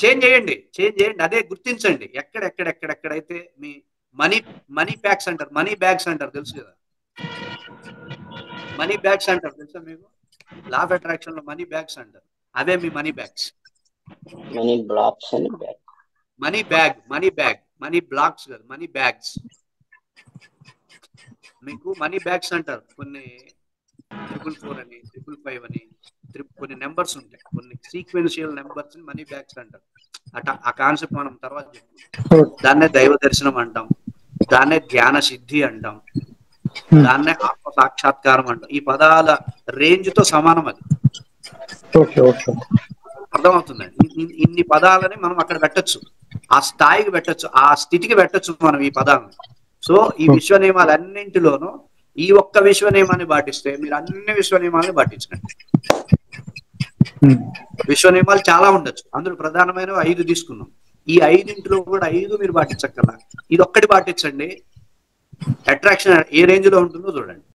Change చేయండి. అదే గుర్తించండి. ఎక్కడెక్కడెక్కడెక్కడైతే మీ మనీ మనీ ప్యాక్స్ అంటారు. మనీ బ్యాగ్స్ అంటారు తెలుసు కదా! మనీ బ్యాగ్స్ అంటారు తెలుసా మీకు? లా ఆఫ్ అట్రాక్షన్ లో మనీ బ్యాగ్స్ అంటారు. అవే మీ మనీ బ్యాగ్స్. మనీ బ్లాక్స్ అని బ్యాగ్. మనీ బ్లాక్స్ కాదు, మనీ బ్యాగ్స్. మీకు మనీ బ్యాగ్స్ అంటారు. కొన్ని 444 అని, 555 అని, కొన్ని నెంబర్స్ ఉంటాయి. కొన్ని సీక్వెన్షియల్ నెంబర్స్ మనీ బ్యాగ్స్ అంటారు. ఆ కాన్సెప్ట్ మనం తర్వాత చెప్పుకుందాం. దాన్నే దైవ దర్శనం అంటాం. దాన్నే ధ్యాన సిద్ధి అంటాం. దాన్నే ఆత్మ సాక్షాత్కారం అంటాం. ఈ పదాల రేంజ్ తో సమానం అది. అర్థమవుతుందండి. ఇన్ని పదాలని మనం అక్కడ పెట్టొచ్చు. ఆ స్థాయికి పెట్టొచ్చు, ఆ స్థితికి పెట్టొచ్చు మనం ఈ పదాలను. సో ఈ విశ్వ నియమాలన్నింటిలోనూ ఈ ఒక్క విశ్వ నియమాన్ని పాటిస్తే మీరు అన్ని విశ్వ నియమాలని పాటించండి. విశ్వ నియమాలు చాలా ఉండొచ్చు, అందులో ప్రధానమైన 5 తీసుకున్నాం. ఈ 5 కూడా 5 మీరు పాటించక్కర్లా, ఇది ఒక్కటి పాటించండి. అట్రాక్షన్ ఏ రేంజ్ లో ఉంటుందో చూడండి.